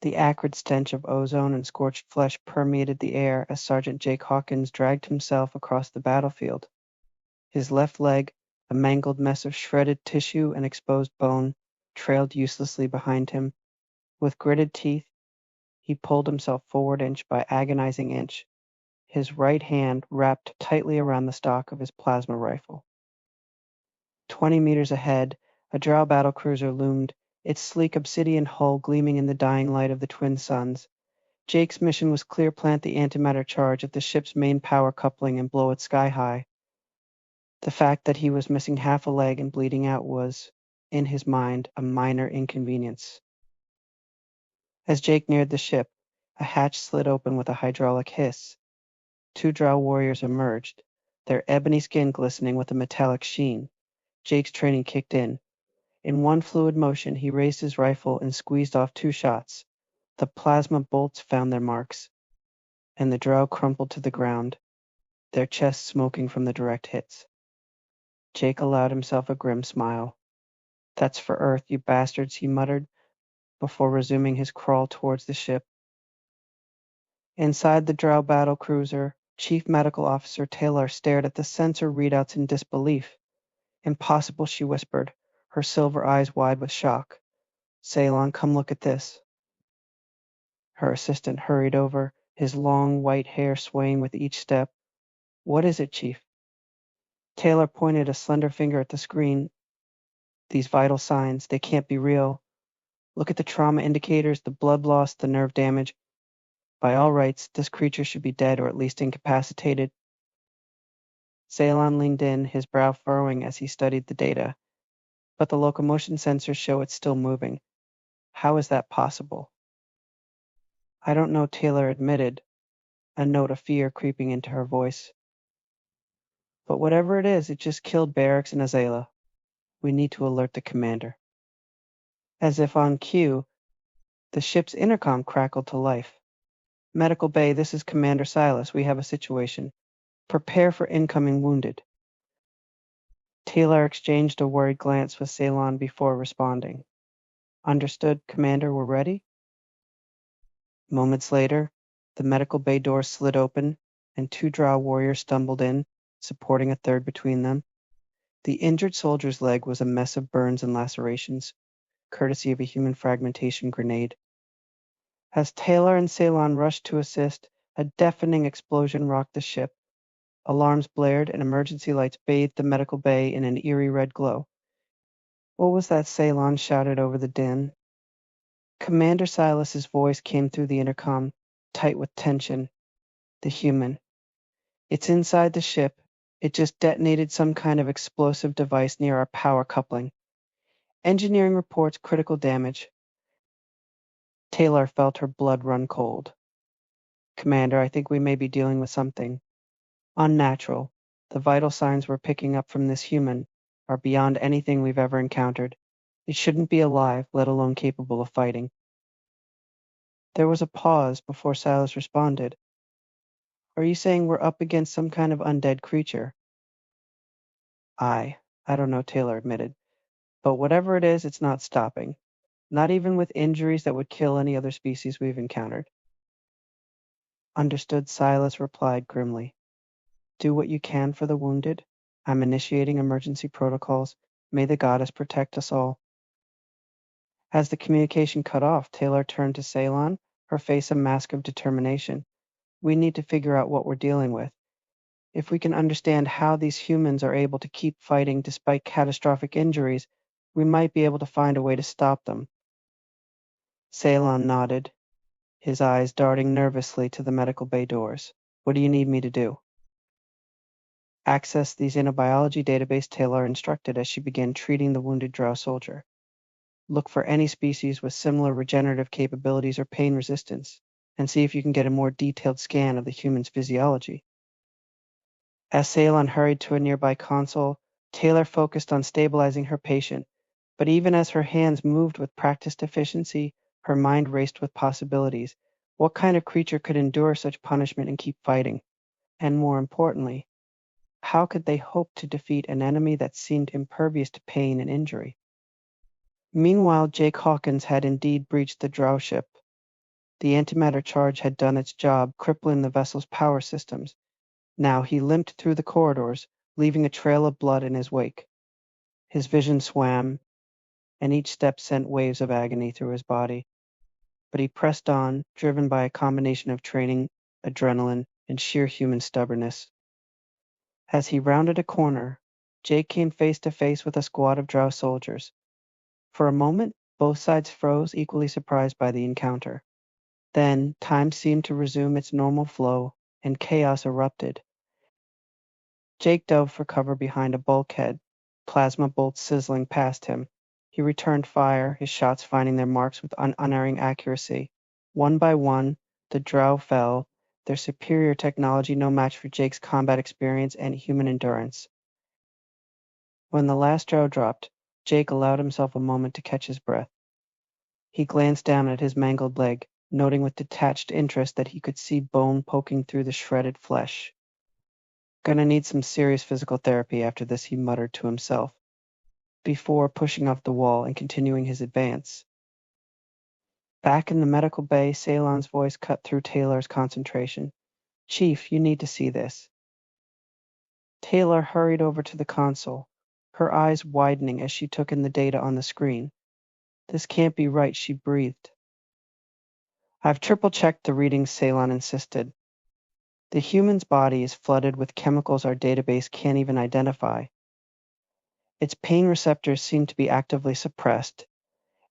The acrid stench of ozone and scorched flesh permeated the air as Sergeant Jake Hawkins dragged himself across the battlefield. His left leg, a mangled mess of shredded tissue and exposed bone, trailed uselessly behind him. With gritted teeth, he pulled himself forward inch by agonizing inch, his right hand wrapped tightly around the stock of his plasma rifle. 20 meters ahead, a Drow battlecruiser loomed, its sleek obsidian hull gleaming in the dying light of the twin suns. Jake's mission was clear plant the antimatter charge at the ship's main power coupling and blow it sky high. The fact that he was missing half a leg and bleeding out was, in his mind, a minor inconvenience. As Jake neared the ship, a hatch slid open with a hydraulic hiss. 2 Drow warriors emerged, their ebony skin glistening with a metallic sheen. Jake's training kicked in. In one fluid motion, he raised his rifle and squeezed off 2 shots. The plasma bolts found their marks, and the Drow crumpled to the ground, their chests smoking from the direct hits. Jake allowed himself a grim smile. "That's for Earth, you bastards," he muttered, before resuming his crawl towards the ship. Inside the Drow battle cruiser, Chief Medical Officer Taylor stared at the sensor readouts in disbelief. "Impossible," she whispered, her silver eyes wide with shock. "Ceylon, come look at this." Her assistant hurried over, his long white hair swaying with each step. "What is it, Chief?" Taylor pointed a slender finger at the screen. "These vital signs, they can't be real. Look at the trauma indicators, the blood loss, the nerve damage. By all rights, this creature should be dead or at least incapacitated." Ceylon leaned in, his brow furrowing as he studied the data. "But the locomotion sensors show it's still moving. How is that possible?" "I don't know," Taylor admitted, a note of fear creeping into her voice. "But whatever it is, it just killed Barracks and Azala. We need to alert the commander." As if on cue, the ship's intercom crackled to life. "Medical Bay, this is Commander Silas. We have a situation. Prepare for incoming wounded." Taylor exchanged a worried glance with Ceylon before responding. "Understood, Commander. We're ready." Moments later, the medical bay door slid open, and 2 Drow warriors stumbled in, supporting a third between them. The injured soldier's leg was a mess of burns and lacerations, courtesy of a human fragmentation grenade. As Taylor and Ceylon rushed to assist, a deafening explosion rocked the ship. Alarms blared, and emergency lights bathed the medical bay in an eerie red glow. "What was that?" Ceylon shouted over the din. Commander Silas's voice came through the intercom, tight with tension. "The human. It's inside the ship. It just detonated some kind of explosive device near our power coupling. Engineering reports critical damage." Taylor felt her blood run cold. "Commander, I think we may be dealing with something unnatural. The vital signs we're picking up from this human are beyond anything we've ever encountered. It shouldn't be alive, let alone capable of fighting." There was a pause before Silas responded. "Are you saying we're up against some kind of undead creature?" I don't know," Taylor admitted. "But whatever it is, it's not stopping. Not even with injuries that would kill any other species we've encountered." "Understood," Silas replied grimly. "Do what you can for the wounded. I'm initiating emergency protocols. May the goddess protect us all." As the communication cut off, Taylor turned to Ceylon, her face a mask of determination. "We need to figure out what we're dealing with. If we can understand how these humans are able to keep fighting despite catastrophic injuries, we might be able to find a way to stop them." Ceylon nodded, his eyes darting nervously to the medical bay doors. "What do you need me to do?" "Access the xenobiology database," Taylor instructed as she began treating the wounded Drow soldier. "Look for any species with similar regenerative capabilities or pain resistance, and see if you can get a more detailed scan of the human's physiology." As Ceylon hurried to a nearby console, Taylor focused on stabilizing her patient, but even as her hands moved with practiced efficiency, her mind raced with possibilities. What kind of creature could endure such punishment and keep fighting? And more importantly, how could they hope to defeat an enemy that seemed impervious to pain and injury? Meanwhile, Jake Hawkins had indeed breached the Drow ship. The antimatter charge had done its job, crippling the vessel's power systems. Now he limped through the corridors, leaving a trail of blood in his wake. His vision swam, and each step sent waves of agony through his body. But he pressed on, driven by a combination of training, adrenaline, and sheer human stubbornness. As he rounded a corner, Jake came face to face with a squad of Drow soldiers. For a moment, both sides froze, equally surprised by the encounter. Then, time seemed to resume its normal flow, and chaos erupted. Jake dove for cover behind a bulkhead, plasma bolts sizzling past him. He returned fire, his shots finding their marks with unerring accuracy. One by one, the Drow fell, their superior technology no match for Jake's combat experience and human endurance. When the last Drow dropped, Jake allowed himself a moment to catch his breath. He glanced down at his mangled leg, noting with detached interest that he could see bone poking through the shredded flesh. Gonna need some serious physical therapy after this, he muttered to himself, before pushing off the wall and continuing his advance. Back in the medical bay, Ceylon's voice cut through Taylor's concentration. "Chief, you need to see this." Taylor hurried over to the console, her eyes widening as she took in the data on the screen. "This can't be right," she breathed. "I've triple-checked the readings," Ceylon insisted. "The human's body is flooded with chemicals our database can't even identify. Its pain receptors seem to be actively suppressed,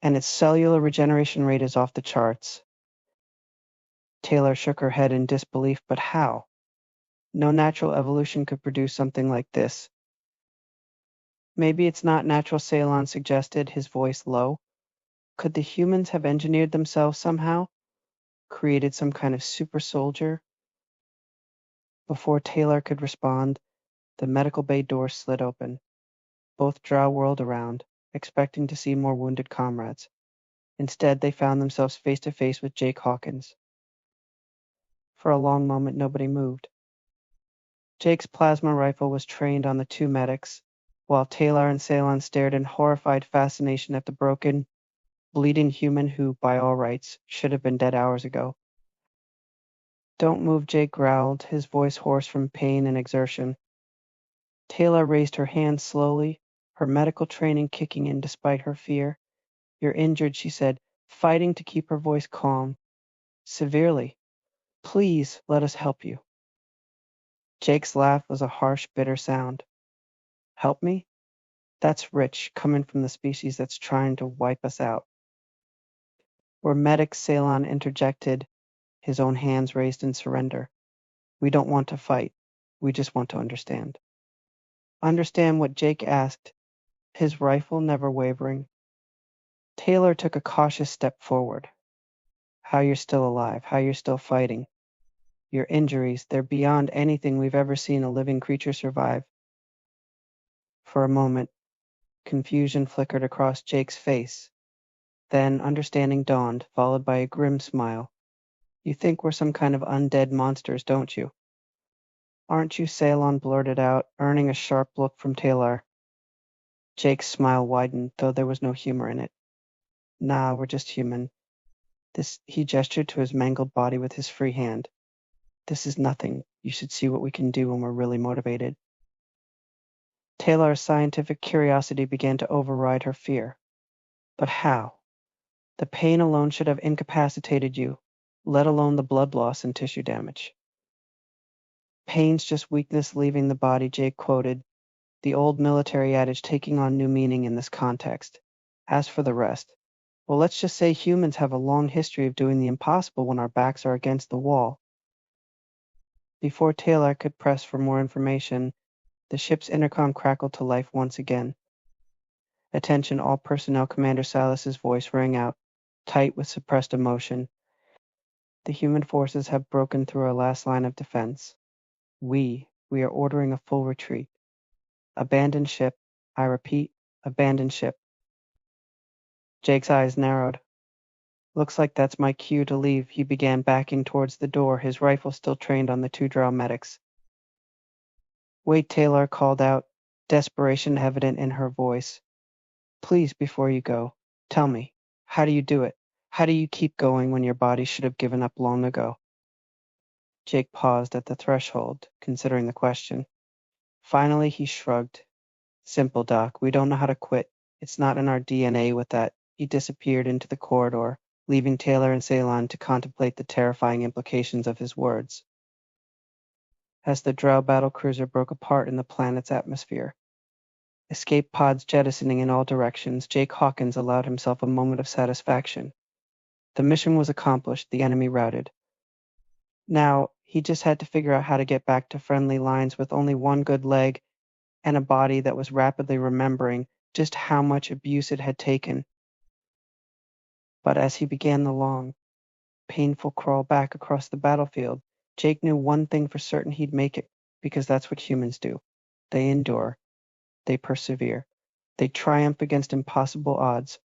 and its cellular regeneration rate is off the charts." Taylor shook her head in disbelief, but how? No natural evolution could produce something like this. "Maybe it's not natural," Ceylon suggested, his voice low. "Could the humans have engineered themselves somehow? Created some kind of super soldier?" Before Taylor could respond, the medical bay door slid open. Both Drow whirled around, expecting to see more wounded comrades. Instead, they found themselves face to face with Jake Hawkins. For a long moment, nobody moved. Jake's plasma rifle was trained on the two medics, while Taylor and Ceylon stared in horrified fascination at the broken, bleeding human who, by all rights, should have been dead hours ago. "Don't move," Jake growled, his voice hoarse from pain and exertion. Taylor raised her hand slowly, her medical training kicking in despite her fear. "You're injured," she said, fighting to keep her voice calm. "Severely. Please, let us help you." Jake's laugh was a harsh, bitter sound. "Help me? That's rich, coming from the species that's trying to wipe us out." "We're medics," Ceylon interjected, his own hands raised in surrender. "We don't want to fight. We just want to understand." "Understand what?" Jake asked, his rifle never wavering. Taylor took a cautious step forward. "How you're still alive, how you're still fighting. Your injuries, they're beyond anything we've ever seen a living creature survive." For a moment, confusion flickered across Jake's face. Then understanding dawned, followed by a grim smile. "You think we're some kind of undead monsters, don't you?" "Aren't you?" Ceylon blurted out, earning a sharp look from Taylor. Jake's smile widened, though there was no humor in it. "Nah, we're just human. He gestured to his mangled body with his free hand. "This is nothing. You should see what we can do when we're really motivated." Taylor's scientific curiosity began to override her fear. "But how? The pain alone should have incapacitated you, let alone the blood loss and tissue damage." "Pain's just weakness leaving the body," Jake quoted, the old military adage taking on new meaning in this context. "As for the rest, well, let's just say humans have a long history of doing the impossible when our backs are against the wall." Before Taylor could press for more information, the ship's intercom crackled to life once again. "Attention all personnel," Commander Salas's voice rang out, tight with suppressed emotion. "The human forces have broken through our last line of defense. We are ordering a full retreat. Abandon ship. I repeat, abandon ship." Jake's eyes narrowed. "Looks like that's my cue to leave." He began backing towards the door, his rifle still trained on the two Drow medics. "Wait," Taylor called out, desperation evident in her voice. "Please, before you go, tell me, how do you do it? How do you keep going when your body should have given up long ago? Jake paused at the threshold, considering the question. Finally, he shrugged. Simple, Doc. We don't know how to quit. It's not in our DNA. With that, he disappeared into the corridor, leaving Taylor and Ceylon to contemplate the terrifying implications of his words. As the Drow battlecruiser broke apart in the planet's atmosphere, escape pods jettisoning in all directions, Jake Hawkins allowed himself a moment of satisfaction. The mission was accomplished, the enemy routed. Now, he just had to figure out how to get back to friendly lines with only one good leg and a body that was rapidly remembering just how much abuse it had taken. But as he began the long, painful crawl back across the battlefield, Jake knew one thing for certain: he'd make it, because that's what humans do. They endure. They persevere. They triumph against impossible odds.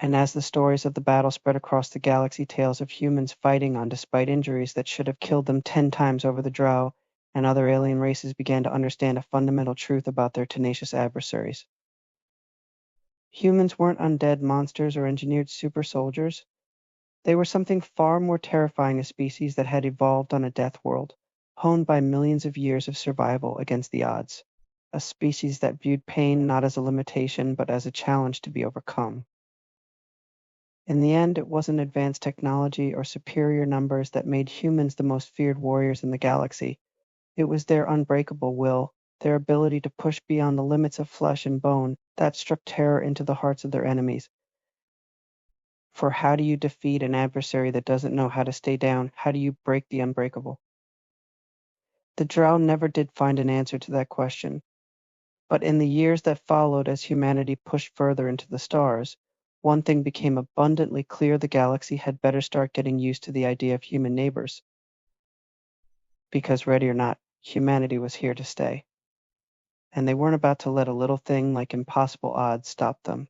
And as the stories of the battle spread across the galaxy, tales of humans fighting on despite injuries that should have killed them 10 times over, the Drow and other alien races began to understand a fundamental truth about their tenacious adversaries. Humans weren't undead monsters or engineered super soldiers. They were something far more terrifying, a species that had evolved on a death world, honed by millions of years of survival against the odds. A species that viewed pain not as a limitation, but as a challenge to be overcome. In the end, it wasn't advanced technology or superior numbers that made humans the most feared warriors in the galaxy. It was their unbreakable will, their ability to push beyond the limits of flesh and bone, that struck terror into the hearts of their enemies. For how do you defeat an adversary that doesn't know how to stay down? How do you break the unbreakable? The Drow never did find an answer to that question. But in the years that followed, as humanity pushed further into the stars, one thing became abundantly clear: the galaxy had better start getting used to the idea of human neighbors. Because, ready or not, humanity was here to stay. And they weren't about to let a little thing like impossible odds stop them.